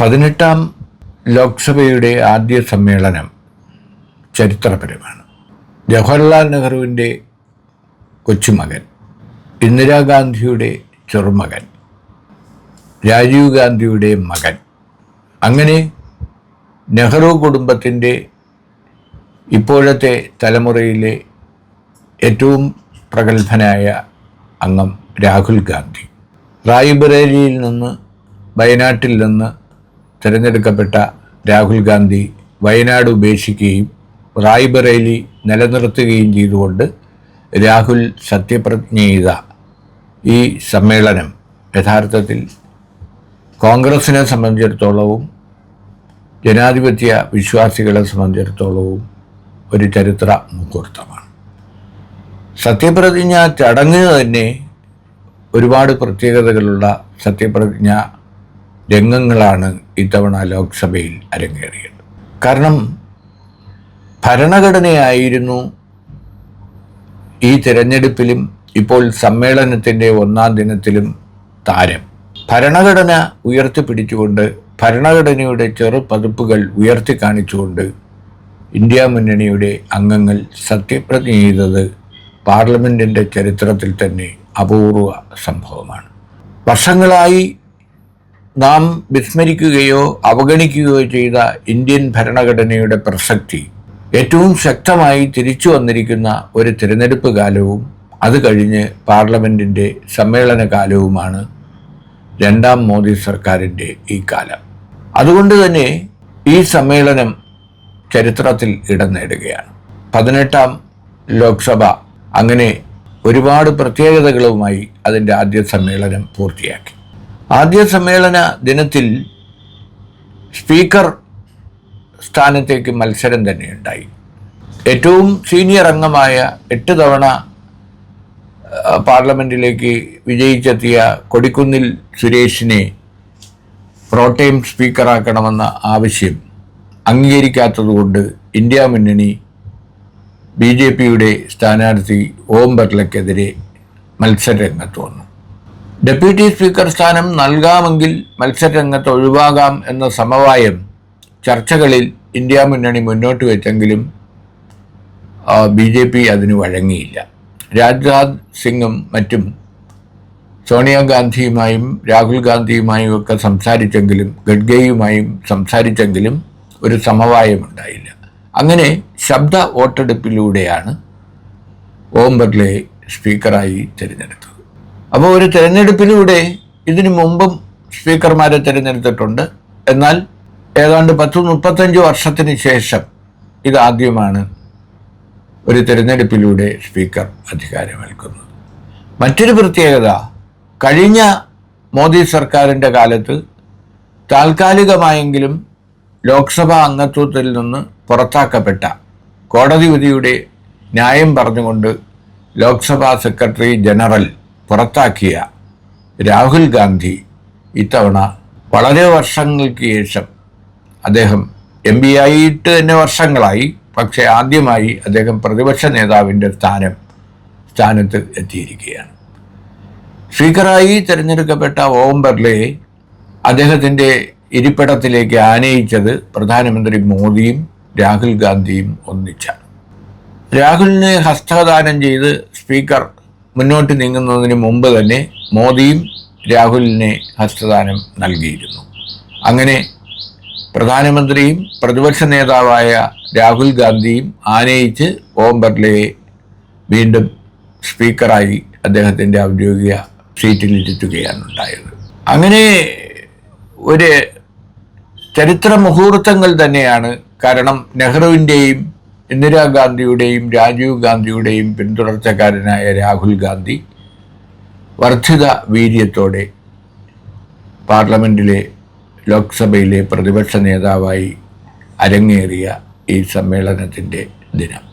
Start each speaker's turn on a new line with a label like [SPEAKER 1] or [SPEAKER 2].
[SPEAKER 1] 18ാം ലോക്സഭയുടെ ആദ്യ സമ്മേളനം ചരിത്രപരമാണ്. ജവഹർലാൽ നെഹ്റുവിൻ്റെ കൊച്ചുമകൻ, ഇന്ദിരാഗാന്ധിയുടെ ചെറുമകൻ, രാജീവ് ഗാന്ധിയുടെ മകൻ, അങ്ങനെ നെഹ്റു കുടുംബത്തിൻ്റെ ഇപ്പോഴത്തെ തലമുറയിലെ ഏറ്റവും പ്രഗത്ഭനായ അംഗം രാഹുൽ ഗാന്ധി, റായ്ബറേലിയിൽ നിന്ന്, വയനാട്ടിൽ നിന്ന് തിരഞ്ഞെടുക്കപ്പെട്ട രാഹുൽ ഗാന്ധി വയനാട് ഉപേക്ഷിക്കുകയും റായ്ബറേലി നിലനിർത്തുകയും ചെയ്തുകൊണ്ട് രാഹുൽ സത്യപ്രതിജ്ഞ ചെയ്ത ഈ സമ്മേളനം യഥാർത്ഥത്തിൽ കോൺഗ്രസിനെ സംബന്ധിച്ചിടത്തോളവും ജനാധിപത്യ വിശ്വാസികളെ സംബന്ധിച്ചിടത്തോളവും ഒരു ചരിത്ര മുഹൂർത്തമാണ്. സത്യപ്രതിജ്ഞ ചടങ്ങിന് തന്നെ ഒരുപാട് പ്രത്യേകതകളുള്ള സത്യപ്രതിജ്ഞ രംഗങ്ങളാണ് ഇത്തവണ ലോക്സഭയിൽ അരങ്ങേറിയത്. കാരണം ഭരണഘടനയായിരുന്നു ഈ തിരഞ്ഞെടുപ്പിലും ഇപ്പോൾ സമ്മേളനത്തിൻ്റെ 1ാം ദിനത്തിലും താരം. ഭരണഘടന ഉയർത്തിപ്പിടിച്ചുകൊണ്ട്, ഭരണഘടനയുടെ ചെറുപതിപ്പുകൾ ഉയർത്തിക്കാണിച്ചുകൊണ്ട് ഇന്ത്യ മുന്നണിയുടെ അംഗങ്ങൾ സത്യപ്രതിജ്ഞ ചെയ്തത് പാർലമെൻറ്റിൻ്റെ ചരിത്രത്തിൽ തന്നെ അപൂർവ സംഭവമാണ്. വർഷങ്ങളായി നാം വിസ്മരിക്കുകയോ അവഗണിക്കുകയോ ചെയ്ത ഇന്ത്യൻ ഭരണഘടനയുടെ പ്രസക്തി ഏറ്റവും ശക്തമായി തിരിച്ചു വന്നിരിക്കുന്ന ഒരു തിരഞ്ഞെടുപ്പ് കാലവും അത് കഴിഞ്ഞ് പാർലമെൻറ്റിൻ്റെ സമ്മേളന കാലവുമാണ് 2ാം മോദി സർക്കാരിൻ്റെ ഈ കാലം. അതുകൊണ്ട് തന്നെ ഈ സമ്മേളനം ചരിത്രത്തിൽ ഇടം നേടുകയാണ്. 18ാം ലോക്സഭ അങ്ങനെ ഒരുപാട് പ്രത്യേകതകളുമായി അതിൻ്റെ ആദ്യ സമ്മേളനം പൂർത്തിയാക്കി. ആദ്യ സമ്മേളന ദിനത്തിൽ സ്പീക്കർ സ്ഥാനത്തേക്ക് മത്സരം തന്നെയുണ്ടായി. ഏറ്റവും സീനിയർ അംഗമായ 8 തവണ പാർലമെൻറ്റിലേക്ക് വിജയിച്ചെത്തിയ കൊടിക്കുന്നിൽ സുരേഷിനെ പ്രോടൈം സ്പീക്കറാക്കണമെന്ന ആവശ്യം അംഗീകരിക്കാത്തതുകൊണ്ട് ഇന്ത്യ മുന്നണി BJPയുടെ സ്ഥാനാർത്ഥി ഓം ബിർളയ്ക്കെതിരെ മത്സരരംഗത്ത് വന്നു. ഡെപ്യൂട്ടി സ്പീക്കർ സ്ഥാനം നൽകാമെങ്കിൽ മത്സരരംഗത്ത് ഒഴിവാകാം എന്ന സമവായം ചർച്ചകളിൽ ഇന്ത്യ മുന്നണി മുന്നോട്ട് വെച്ചെങ്കിലും BJP അതിന് വഴങ്ങിയില്ല. രാജ്നാഥ് സിംഗും മറ്റും സോണിയാഗാന്ധിയുമായും രാഹുൽ ഗാന്ധിയുമായും ഒക്കെ സംസാരിച്ചെങ്കിലും, ഗഡ്ഗെയുമായും സംസാരിച്ചെങ്കിലും ഒരു സമവായമുണ്ടായില്ല. അങ്ങനെ ശബ്ദ വോട്ടെടുപ്പിലൂടെയാണ് ഓം ബിർളയെ സ്പീക്കറായി തിരഞ്ഞെടുത്തത്. അപ്പോൾ ഒരു തിരഞ്ഞെടുപ്പിലൂടെ ഇതിനു മുമ്പും സ്പീക്കർമാരെ തിരഞ്ഞെടുത്തിട്ടുണ്ട്. എന്നാൽ ഏതാണ്ട് 10-35 വർഷത്തിന് ശേഷം ഇതാദ്യമാണ് ഒരു തിരഞ്ഞെടുപ്പിലൂടെ സ്പീക്കർ അധികാരമേൽക്കുന്നത്. മറ്റൊരു പ്രത്യേകത, കഴിഞ്ഞ മോദി സർക്കാരിൻ്റെ കാലത്ത് താൽക്കാലികമായെങ്കിലും ലോക്സഭാ അംഗത്വത്തിൽ നിന്ന് പുറത്താക്കപ്പെട്ട, കോടതി വിധിയുടെ ന്യായം പറഞ്ഞുകൊണ്ട് ലോക്സഭാ സെക്രട്ടറി ജനറൽ പുറത്താക്കിയ രാഹുൽ ഗാന്ധി ഇത്തവണ വളരെ വർഷങ്ങൾക്ക് ശേഷം, അദ്ദേഹം MP ആയിട്ട് തന്നെ വർഷങ്ങളായി, പക്ഷേ ആദ്യമായി അദ്ദേഹം പ്രതിപക്ഷ നേതാവിൻ്റെ സ്ഥാനത്ത് എത്തിയിരിക്കുകയാണ്. സ്പീക്കറായി തിരഞ്ഞെടുക്കപ്പെട്ട ഓം ബിർളയെ അദ്ദേഹത്തിൻ്റെ ഇരിപ്പിടത്തിലേക്ക് ആനയിച്ചത് പ്രധാനമന്ത്രി മോദിയും രാഹുൽ ഗാന്ധിയും ഒന്നിച്ചാണ്. രാഹുലിനെ ഹസ്തദാനം ചെയ്ത് സ്പീക്കർ മുന്നോട്ട് നീങ്ങുന്നതിന് മുമ്പ് തന്നെ മോദിയും രാഹുലിനെ ഹസ്തദാനം നൽകിയിരുന്നു. അങ്ങനെ പ്രധാനമന്ത്രിയും പ്രതിപക്ഷ നേതാവായ രാഹുൽ ഗാന്ധിയും ആനയിച്ച് ഓം ബിർളയെ വീണ്ടും സ്പീക്കറായി അദ്ദേഹത്തിൻ്റെ ഔദ്യോഗിക സീറ്റിലിരുത്തുകയാണ് ഉണ്ടായത്. അങ്ങനെ ഒരു ചരിത്ര മുഹൂർത്തങ്ങൾ തന്നെയാണ്. കാരണം നെഹ്റുവിൻ്റെയും ഇന്ദിരാഗാന്ധിയുടെയും രാജീവ് ഗാന്ധിയുടെയും പിന്തുടർച്ചക്കാരനായ രാഹുൽ ഗാന്ധി വർദ്ധിത വീര്യത്തോടെ പാർലമെൻറ്റിലെ ലോക്സഭയിലെ പ്രതിപക്ഷ നേതാവായി അരങ്ങേറിയ ഈ സമ്മേളനത്തിൻ്റെ ദിനം.